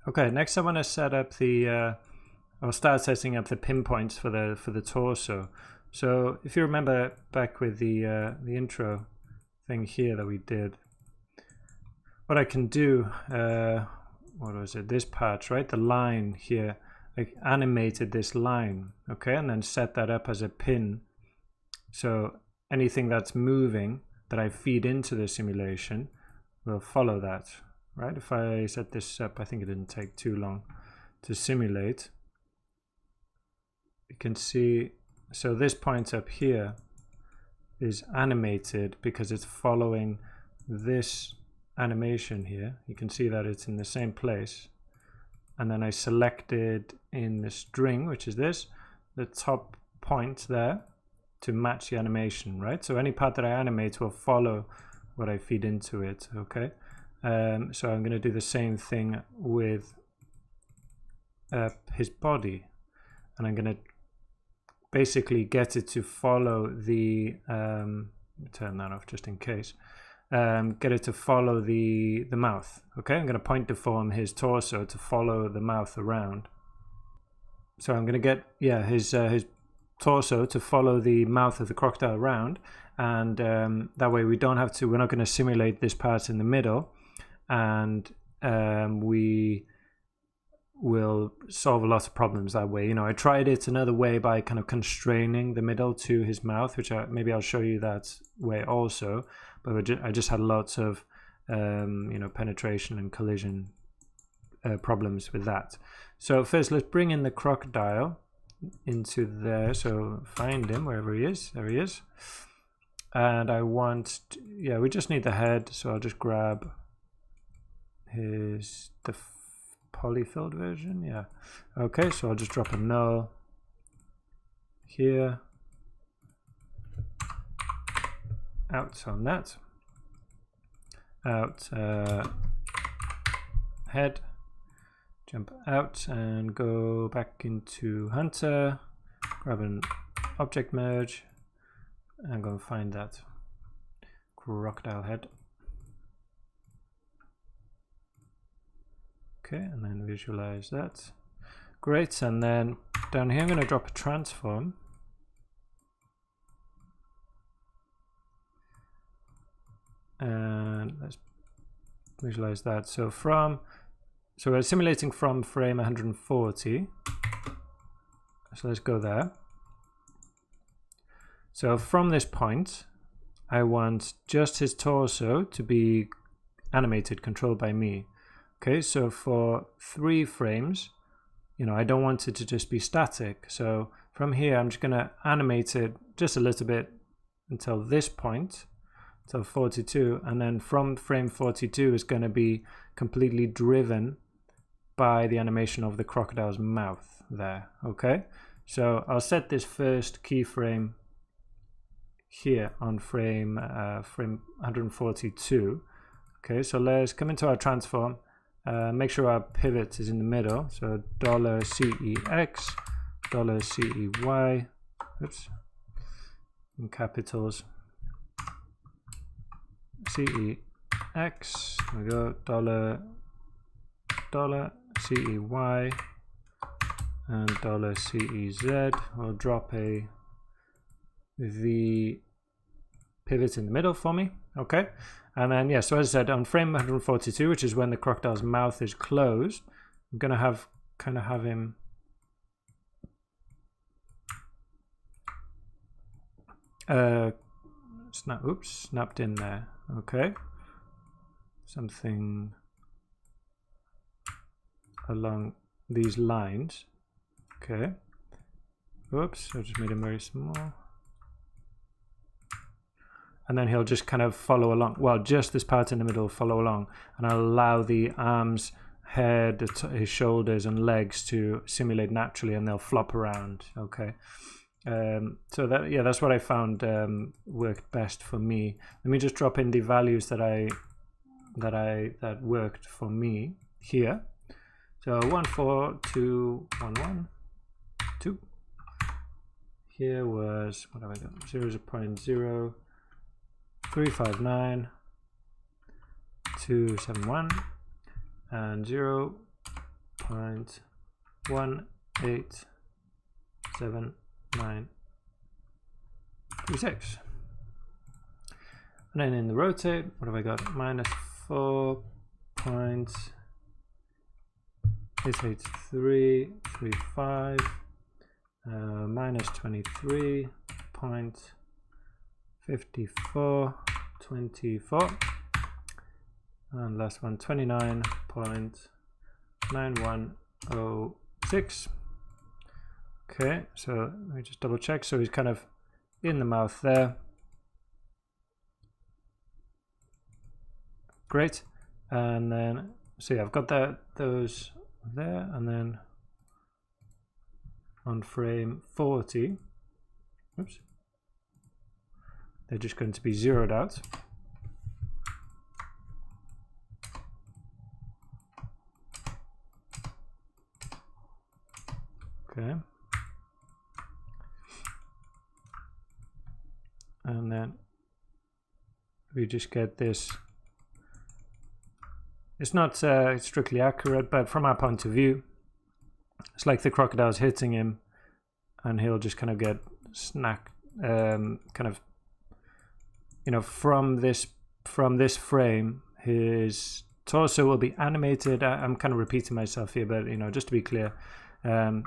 Okay, next I want to set up the, I'll start setting up the pinpoints for the torso. So if you remember back with the intro thing here that we did, what I can do, what was it, this part, right, the line here, I animated this line, okay, and then set that up as a pin. So anything that's moving that I feed into the simulation will follow that, right? If I set this up, I think it didn't take too long to simulate. You can see, so this point up here is animated because it's following this animation here. You can see that it's in the same place. And then I selected in the string, which is this, the top point there to match the animation, right? So any part that I animate will follow what I feed into it, okay? So I'm going to do the same thing with his body, and I'm going to basically get it to follow the turn that off just in case. Get it to follow the mouth, okay? I'm going to point deform his torso to follow the mouth around. So I'm going to get, yeah, his torso to follow the mouth of the crocodile around, and that way we don't have to, we're not going to simulate this part in the middle, and we will solve a lot of problems that way. You know, I tried it another way by kind of constraining the middle to his mouth, which maybe I'll show you that way also, but I just had lots of you know, penetration and collision problems with that. So first let's bring in the crocodile into there. So find him wherever he is. There he is. And I want to, yeah, we just need the head, so I'll just grab the polyfilled version. Yeah, okay, so I'll just drop a null here, out on that, out head, jump out and go back into Hunter, grab an object merge and go and find that crocodile head. Okay, and then visualize that. Great, and then down here I'm going to drop a transform. And let's visualize that. So we're simulating from frame 140. So let's go there. So from this point, I want just his torso to be animated, controlled by me. Okay, so for 3 frames, you know, I don't want it to just be static. So from here, I'm just going to animate it just a little bit until this point, until 42. And then from frame 42 is going to be completely driven by the animation of the crocodile's mouth there. Okay, so I'll set this first keyframe here on frame 142. Okay, so let's come into our transform. Make sure our pivot is in the middle. So $CEX, $CEY, oops, in capitals. CEX, we go $CEY and $CEZ. We'll drop the pivot in the middle for me. Okay, and then yeah, so as I said, on frame 142, which is when the crocodile's mouth is closed, I'm gonna have him snapped in there. Okay, something along these lines. Okay, oops, I just made him very small. And then he'll just kind of follow along. Well, just this part in the middle will follow along, and I'll allow the arms, head, his shoulders and legs to simulate naturally, and they'll flop around. Okay, so that, yeah, that's what I found worked best for me. Let me just drop in the values that worked for me here. So 14211 here was, what have I done? 0.0 359 271 and 0 0.187936. And then in the rotate, what have I got? Minus 4.88335 minus 23.5424, and last one 29.9106. Okay, so let me just double check. So he's kind of in the mouth there. Great. And then see, I've got those there, and then on frame 40, oops, they're just going to be zeroed out. Okay. And then we just get this. It's not strictly accurate, but from our point of view, it's like the crocodile's hitting him, and he'll just kind of get snacked, kind of, you know, from this frame, his torso will be animated. I'm kind of repeating myself here, but you know, just to be clear,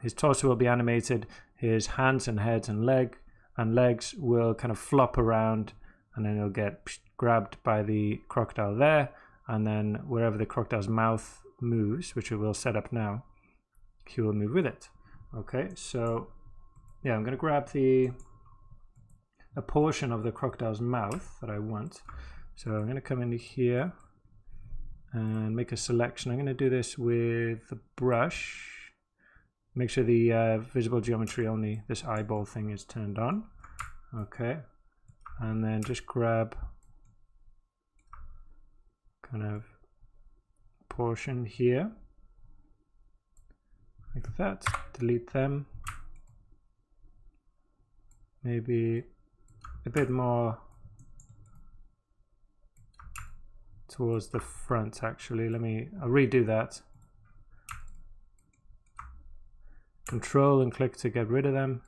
his torso will be animated. His hands and heads and legs will kind of flop around, and then he'll get grabbed by the crocodile there, and then wherever the crocodile's mouth moves, which we will set up now, he will move with it. Okay, so yeah, I'm going to grab a portion of the crocodile's mouth that I want. So I'm going to come into here and make a selection. I'm going to do this with the brush. Make sure the visible geometry only, this eyeball thing, is turned on. Okay, and then just grab kind of portion here, like that. Delete them. Maybe a bit more towards the front, actually. I'll redo that. Control and click to get rid of them,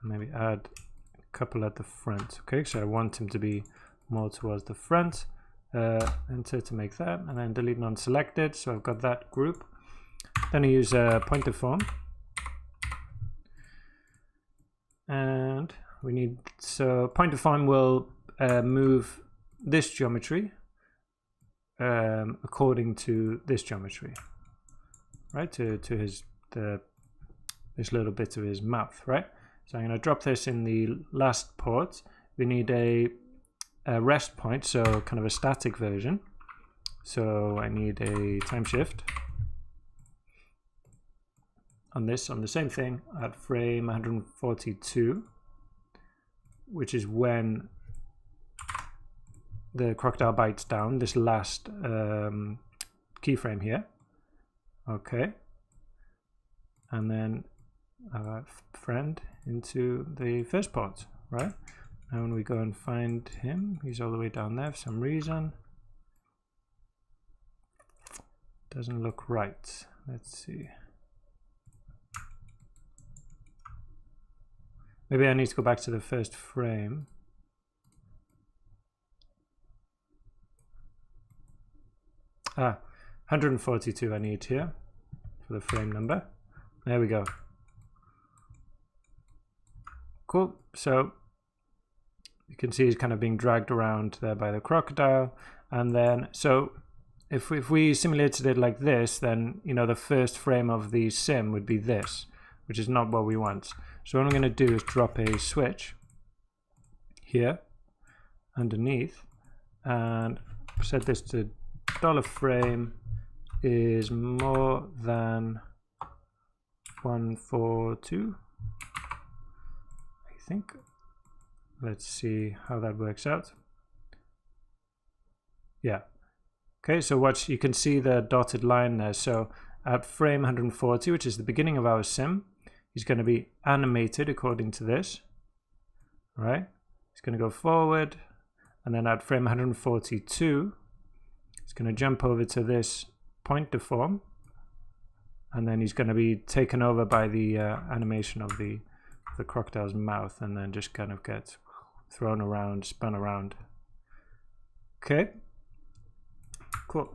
and maybe add a couple at the front. Okay, so I want him to be more towards the front. Enter to make that, and then delete non-selected. So I've got that group. Then I use point deform, and we need, so point deform will move this geometry according to this geometry, right? To this little bit of his mouth, right? So I'm going to drop this in the last port. We need a rest point, so kind of a static version. So I need a time shift on this, on the same thing at frame 142, which is when the crocodile bites down, this last keyframe here. Okay, and then friend into the first port, right? And when we go and find him, he's all the way down there for some reason. Doesn't look right. Let's see. Maybe I need to go back to the first frame. Ah, 142 I need here for the frame number. There we go. Cool. So you can see he's kind of being dragged around there by the crocodile. And then, so if we simulated it like this, then, you know, the first frame of the sim would be this, which is not what we want. So what I'm going to do is drop a switch here underneath and set this to $frame is more than 142, I think. Let's see how that works out. Yeah. Okay, so what you can see the dotted line there. So at frame 140, which is the beginning of our sim, he's going to be animated according to this. All right? He's going to go forward, and then at frame 142, it's going to jump over to this point deform. and then he's going to be taken over by the animation of the crocodile's mouth, and then just kind of get thrown around, spun around. Okay, cool.